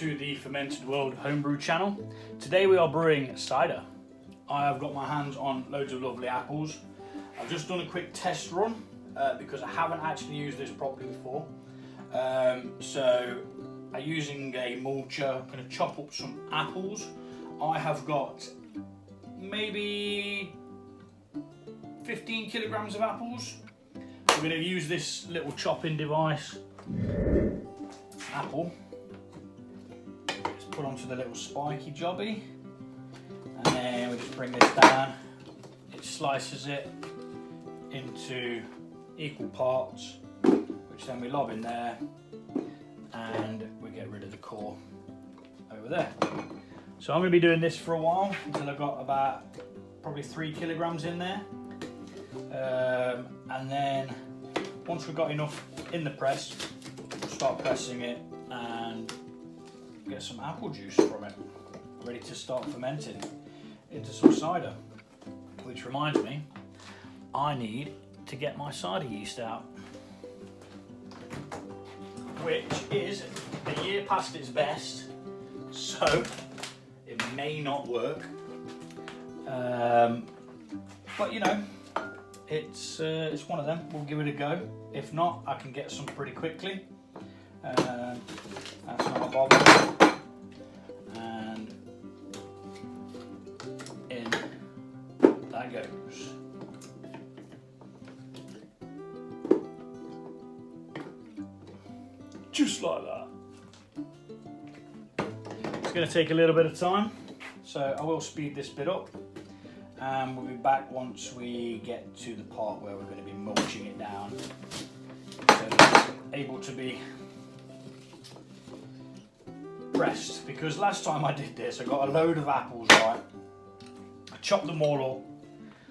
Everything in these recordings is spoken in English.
to the Fermented World Homebrew channel. Today we are brewing cider. I have got my hands on loads of lovely apples. I've just done a quick test run because I haven't actually used this properly before. So I'm using a mulcher. I'm going to chop up some apples. I have got maybe 15 kilograms of apples. We're going to use this little chopping device. Apple. Let's put onto the little spiky jobby, and then we just bring this down. It slices it into equal parts, which then we lob in there, and we get rid of the core over there. So I'm going to be doing this for a while until I've got about probably 3 kilograms in there, and then once we've got enough in the press, we'll start pressing it and get some apple juice from it, ready to start fermenting into some cider. Which reminds me, I need to get my cider yeast out, which is a year past its best, so it may not work, but you know, it's one of them. We'll give it a go. If not, I can get some pretty quickly. That's not a bother. And in that goes. Just like that. It's going to take a little bit of time, so I will speed this bit up. And we'll be back once we get to the part where we're going to be mulching it down, so it's able to be pressed. Because last time I did this, I got a load of apples, right? I chopped them all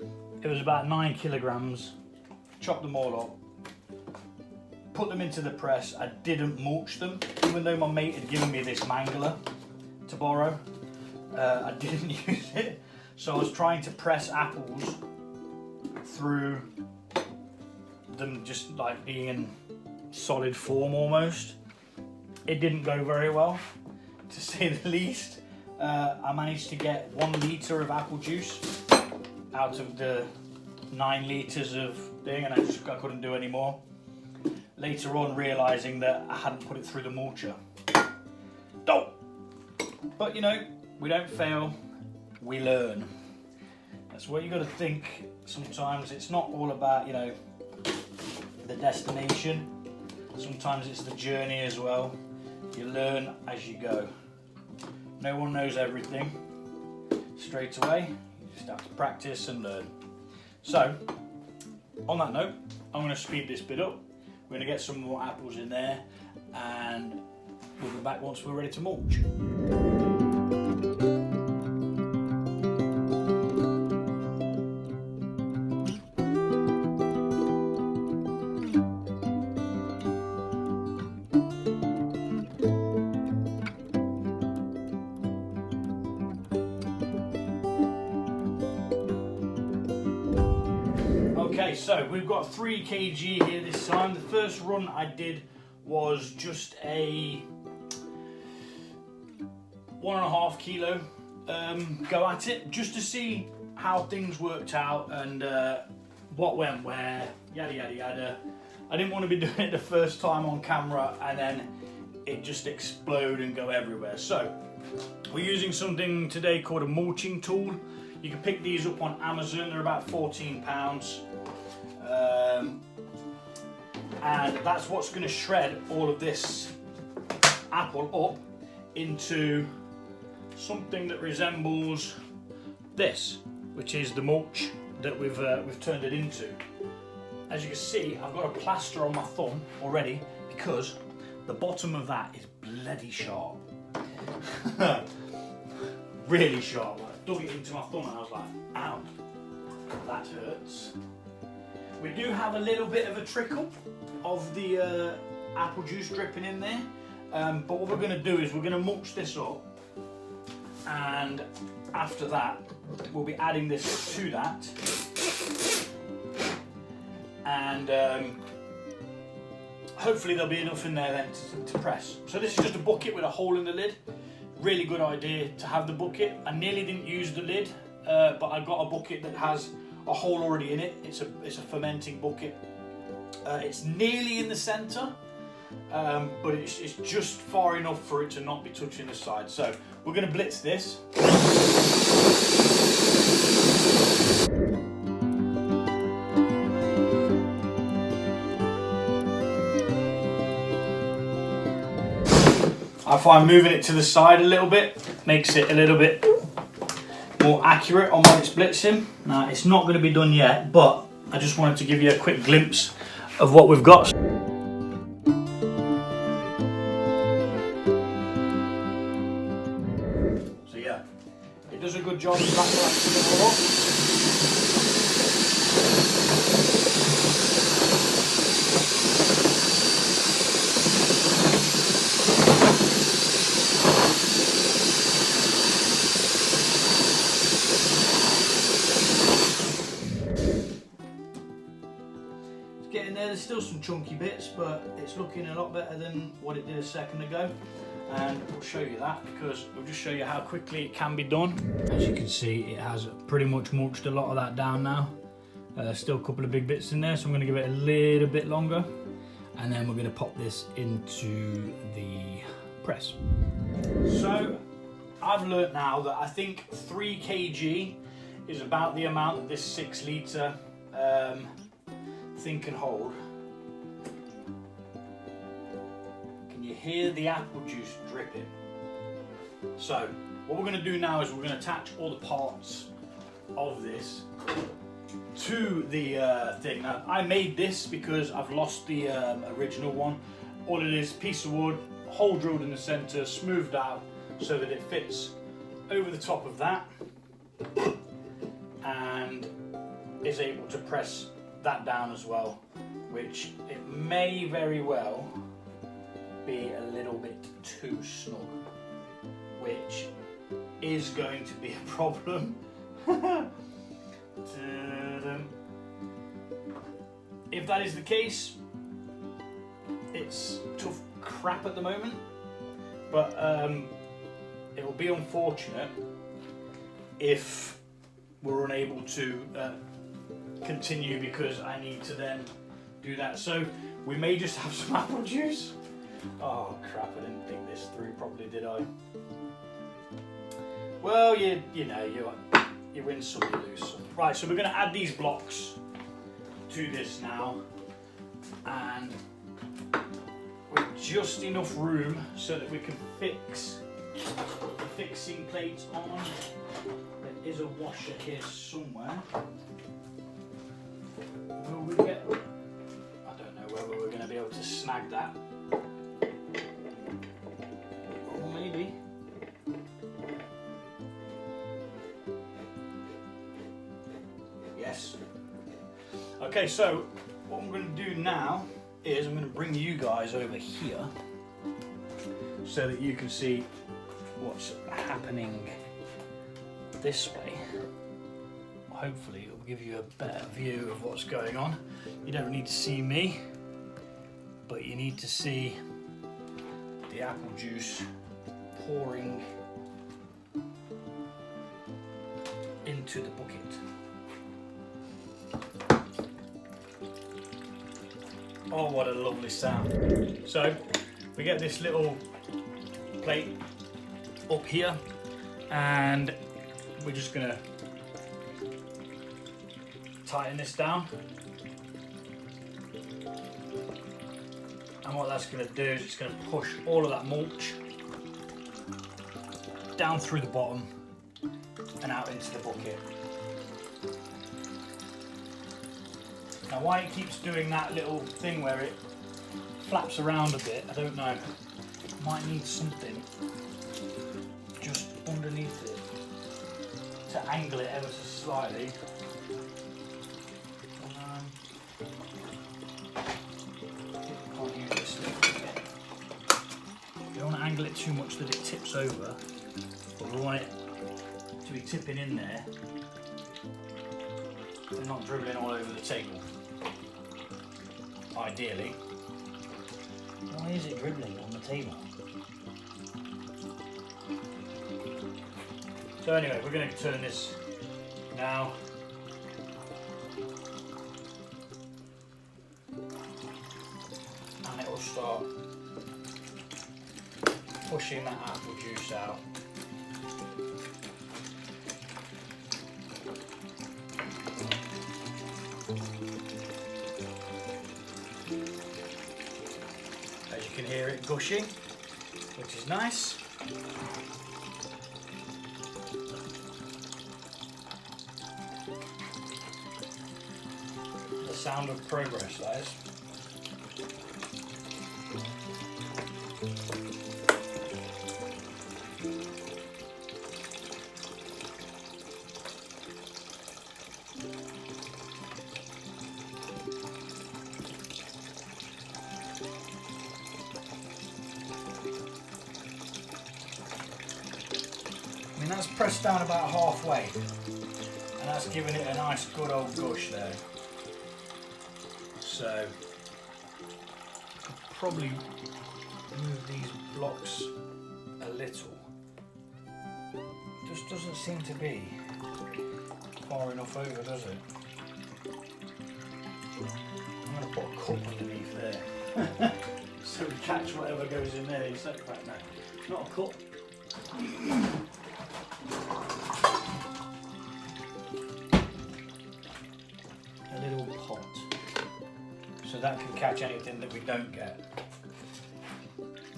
up. It was about 9 kilograms. Chopped them all up, put them into the press. I didn't mulch them, even though my mate had given me this mangler to borrow. I didn't use it. So I was trying to press apples through them just like being in solid form almost. It didn't go very well, to say the least. I managed to get 1 litre of apple juice out of the 9 litres of thing, and I couldn't do any more. Later on, realising that I hadn't put it through the mulcher. Don't! But you know, we don't fail. We learn. That's what you got to think. Sometimes it's not all about, you know, the destination. Sometimes it's the journey as well. You learn as you go. No one knows everything straight away. You just have to practice and learn. So, on that note, I'm going to speed this bit up. We're going to get some more apples in there, and we'll be back once we're ready to mulch. Okay, so we've got 3 kg here this time. The first run I did was just a 1.5 kilo go at it, just to see how things worked out and what went where, yada yada yada. I didn't want to be doing it the first time on camera and then it just explode and go everywhere. So we're using something today called a mulching tool. You can pick these up on Amazon. They're about £14. And that's what's going to shred all of this apple up into something that resembles this, which is the mulch that we've turned it into. As you can see, I've got a plaster on my thumb already because the bottom of that is bloody sharp. Really sharp. I dug it into my thumb and I was like, ow, that hurts. We do have a little bit of a trickle of the apple juice dripping in there, but what we're going to do is we're going to mulch this up, and after that we'll be adding this to that, and hopefully there'll be enough in there then to press. So this is just a bucket with a hole in the lid. Really good idea to have the bucket. I nearly didn't use the lid, but I got a bucket that has a hole already in it. It's a fermenting bucket. It's nearly in the centre, but it's just far enough for it to not be touching the side. So we're going to blitz this. I find moving it to the side a little bit makes it a little bit more accurate on when it's blitzing. Now it's not going to be done yet, but I just wanted to give you a quick glimpse of what we've got. So yeah, it does a good job of backlasting it all up. Getting there, there's still some chunky bits, but it's looking a lot better than what it did a second ago, and we'll show you that because we'll just show you how quickly it can be done. As you can see, it has pretty much mulched a lot of that down now. Still a couple of big bits in there, so I'm going to give it a little bit longer, and then we're going to pop this into the press. So I've learnt now that I think 3 kg is about the amount that this 6 litre thing can hold. Can you hear the apple juice dripping? So what we're going to do now is we're going to attach all the parts of this to the thing. Now I made this because I've lost the original one. All it is, piece of wood, hole drilled in the centre, smoothed out so that it fits over the top of that and is able to press that down as well, which it may very well be a little bit too snug, which is going to be a problem. If that is the case, it's tough crap at the moment, but it will be unfortunate if we're unable to continue because I need to then do that. So we may just have some apple juice. Oh crap, I didn't think this through properly, did I? Well, you know, you win some, you lose some. Right, so we're going to add these blocks to this now, and with just enough room so that we can fix the fixing plates on. There is a washer here somewhere. Will we get, I don't know whether we're going to be able to snag that. Or maybe. Yes. Okay, so what I'm going to do now is I'm going to bring you guys over here so that you can see what's happening this way. Hopefully it will give you a better view of what's going on. You don't need to see me, but you need to see the apple juice pouring into the bucket. Oh, what a lovely sound. So we get this little plate up here, and we're just gonna tighten this down. And what that's gonna do is it's gonna push all of that mulch down through the bottom and out into the bucket. Now why it keeps doing that little thing where it flaps around a bit, I don't know. Might need something just underneath it to angle it ever so slightly. Can't use this little bit. You don't want to angle it too much that it tips over, but we want it to be tipping in there and not dribbling all over the table. Ideally. Why is it dribbling on the table? So anyway, we're going to turn this now. And it will start pushing that apple juice out. As you can hear it gushing, which is nice. The sound of progress, that is. I mean, that's pressed down about halfway, and that's giving it a nice good old gush there. So I'll probably move these blocks a little. Just doesn't seem to be far enough over, does it? I'm going to put a cup underneath there so we catch whatever goes in there. It's like, right, no, not a cup. A little pot, so that can catch anything that we don't get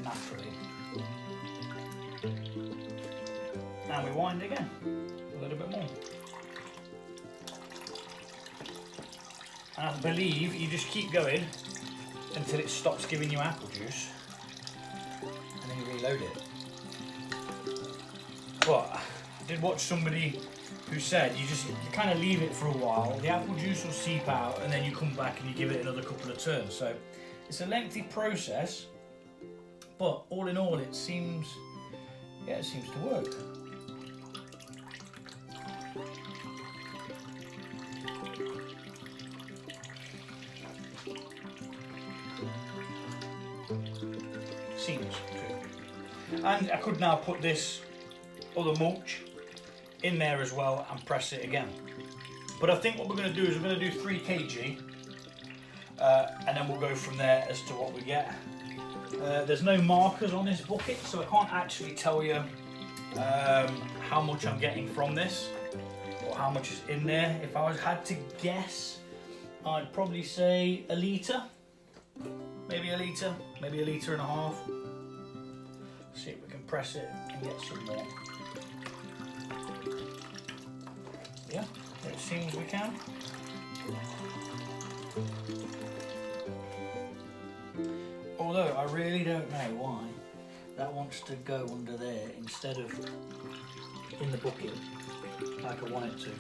naturally. And we wind again a little bit more. And I believe you just keep going until it stops giving you apple juice, and then you reload it. But I did watch somebody who said you kind of leave it for a while, the apple juice will seep out, and then you come back and you give it another couple of turns. So it's a lengthy process, but all in all it seems to work. Seems true. And I could now put this other mulch in there as well and press it again. But I think what we're going to do is we're going to do 3 kg and then we'll go from there as to what we get. There's no markers on this bucket, so I can't actually tell you how much I'm getting from this or how much is in there. If I had to guess, I'd probably say a litre, maybe a litre, maybe a litre and a half. See if we can press it and get some more. Yeah, it seems we can. Although I really don't know why that wants to go under there instead of in the bucket like I want it to.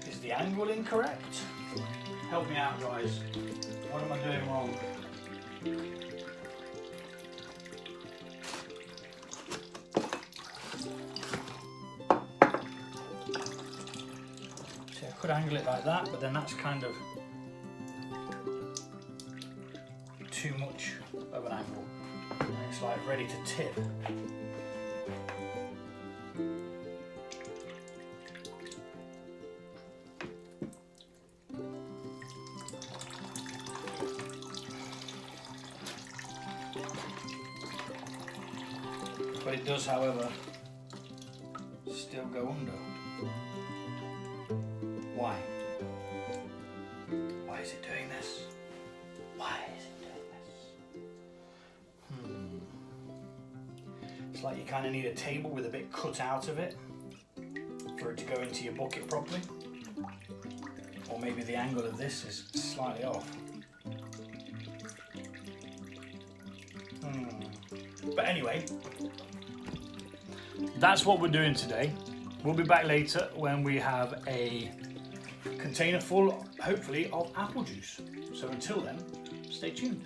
Is the angle incorrect? Help me out, guys. What am I doing wrong? See, I could angle it like that, but then that's kind of too much of an angle. And it's like ready to tip. But it does, however, still go under. Why? Why is it doing this? Why is it doing this? It's like you kind of need a table with a bit cut out of it for it to go into your bucket properly. Or maybe the angle of this is slightly off. But anyway, that's what we're doing today. We'll be back later when we have a container full, hopefully, of apple juice. So until then, stay tuned.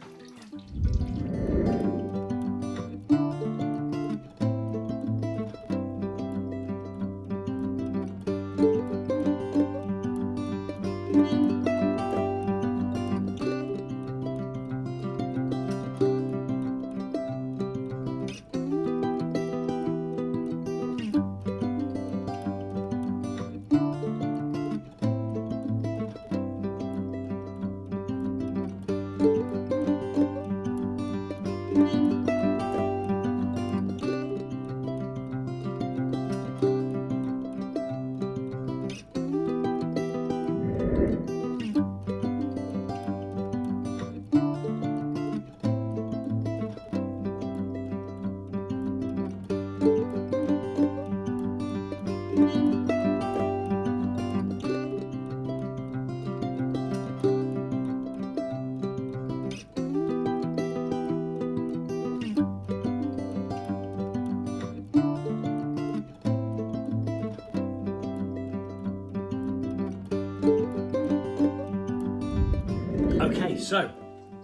Okay, so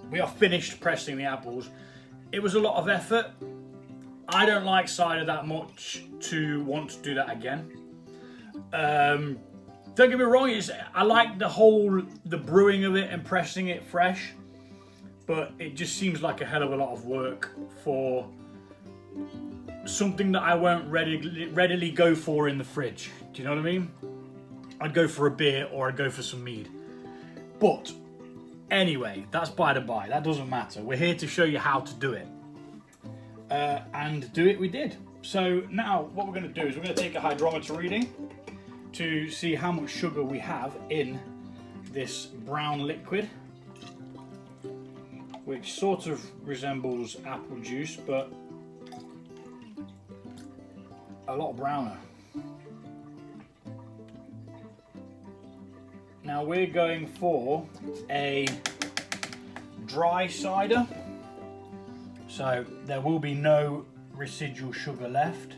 we are finished pressing the apples. It was a lot of effort. I don't like cider that much to want to do that again. Don't get me wrong, I like the brewing of it and pressing it fresh, but it just seems like a hell of a lot of work for something that I won't readily go for in the fridge. Do you know what I mean? I'd go for a beer or I'd go for some mead. But anyway, that's by the by, that doesn't matter. We're here to show you how to do it. And do it we did. So now what we're going to do is we're going to take a hydrometer reading to see how much sugar we have in this brown liquid, which sort of resembles apple juice but a lot browner. Now we're going for a dry cider, so there will be no residual sugar left.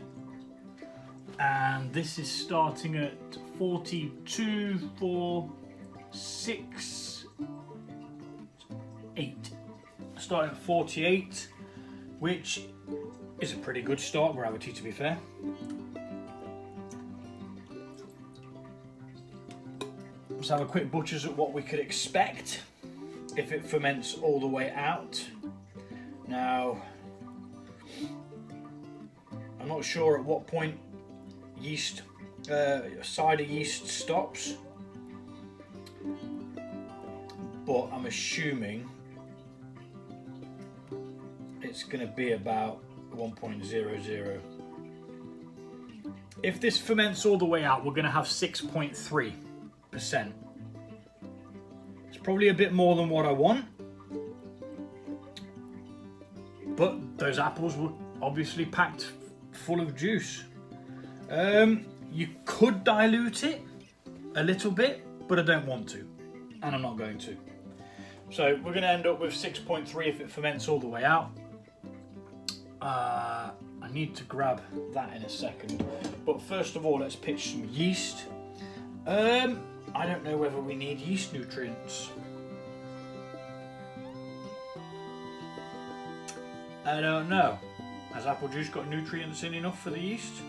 And this is starting at 42, 4, 6, 8. Starting at 48, which is a pretty good start, Gravity, to be fair. Let's have a quick butcher's at what we could expect if it ferments all the way out. Now, I'm not sure at what point cider yeast stops, but I'm assuming it's going to be about 1.00. If this ferments all the way out, we're going to have 6.3%. It's probably a bit more than what I want, but those apples were obviously packed full of juice. You could dilute it a little bit, but I don't want to, and I'm not going to. So we're going to end up with 6.3 if it ferments all the way out. I need to grab that in a second, but first of all let's pitch some yeast. I don't know whether we need yeast nutrients. I don't know. Has apple juice got nutrients in enough for the yeast?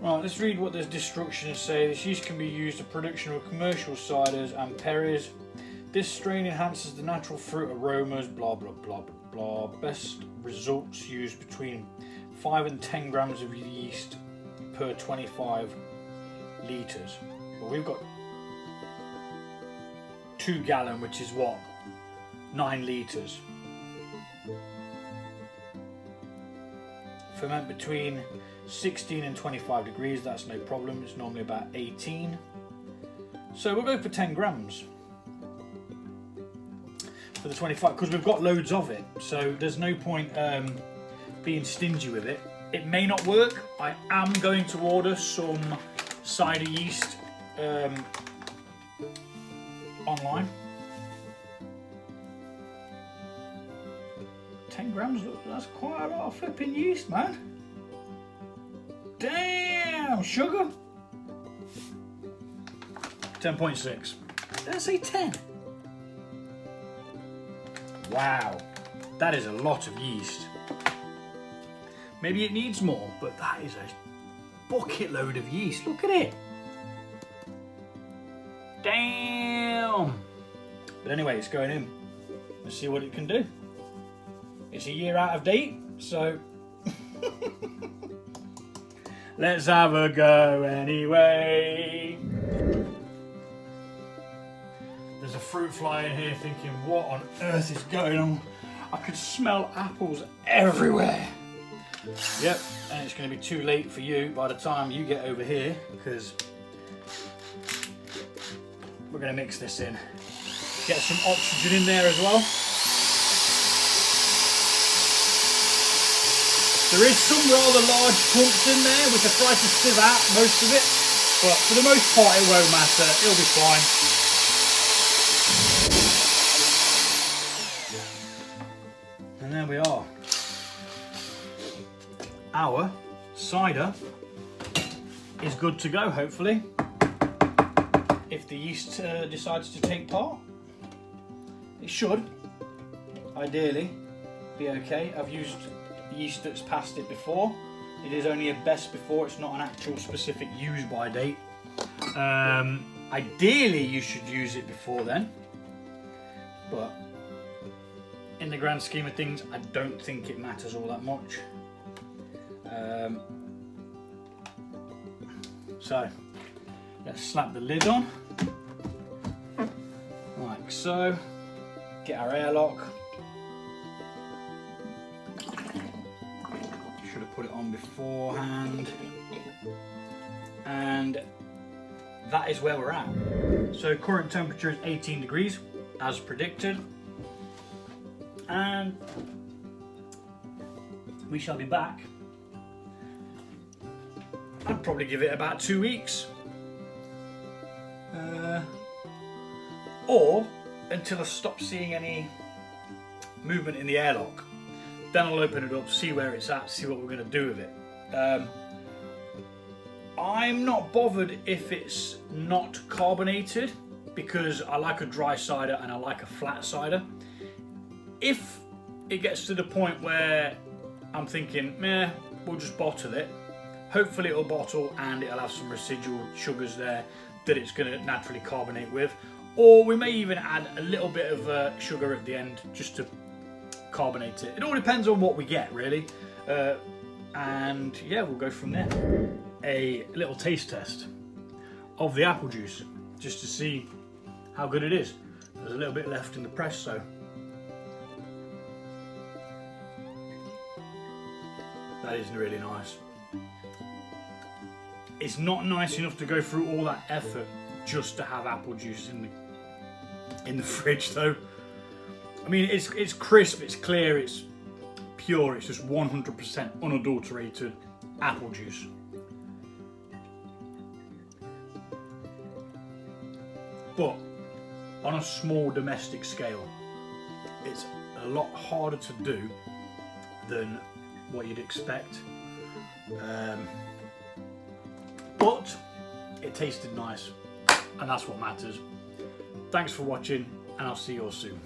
Right, let's read what the instructions say. This yeast can be used for production of commercial ciders and perries. This strain enhances the natural fruit aromas, blah blah blah blah blah. Best results used between 5 and 10 grams of yeast per 25 litres. Well, we've got 2 gallon, which is what? 9 litres. Ferment between 16 and 25 degrees, that's no problem. It's normally about 18. So we'll go for 10 grams for the 25, because we've got loads of it, so there's no point being stingy with it. It may not work. I am going to order some cider yeast online. 10 grams, that's quite a lot of flipping yeast, man. Damn, sugar. 10.6. Did I say 10? Wow, that is a lot of yeast. Maybe it needs more, but that is a bucket load of yeast. Look at it. Damn. But anyway, it's going in. Let's see what it can do. It's a year out of date, so let's have a go anyway. There's a fruit fly in here thinking, what on earth is going on? I could smell apples everywhere. Yep, and it's going to be too late for you by the time you get over here, because we're going to mix this in. Get some oxygen in there as well. There is some rather large clumps in there which I try to sieve out most of it, but for the most part it won't matter, it'll be fine. And there we are. Our cider is good to go, hopefully, if the yeast decides to take part. It should, ideally, be okay. I've used yeast that's passed it before. It is only a best before, it's not an actual specific use by date. Ideally you should use it before then, but in the grand scheme of things I don't think it matters all that much. So let's slap the lid on like so, get our airlock. Should have put it on beforehand, and that is where we're at. So current temperature is 18 degrees as predicted, and we shall be back. I'd probably give it about 2 weeks, or until I stop seeing any movement in the airlock. Then I'll open it up, see where it's at, see what we're going to do with it. I'm not bothered if it's not carbonated, because I like a dry cider and I like a flat cider. If it gets to the point where I'm thinking, meh, we'll just bottle it, hopefully it'll bottle and it'll have some residual sugars there that it's going to naturally carbonate with. Or we may even add a little bit of sugar at the end just to carbonate it. It all depends on what we get, really. And yeah, we'll go from there. A little taste test of the apple juice, just to see how good it is. There's a little bit left in the press, so that is really nice. It's not nice enough to go through all that effort just to have apple juice in the fridge, though. I mean, it's crisp, it's clear, it's pure, it's just 100% unadulterated apple juice. But on a small domestic scale, it's a lot harder to do than what you'd expect. But it tasted nice, and that's what matters. Thanks for watching, and I'll see you all soon.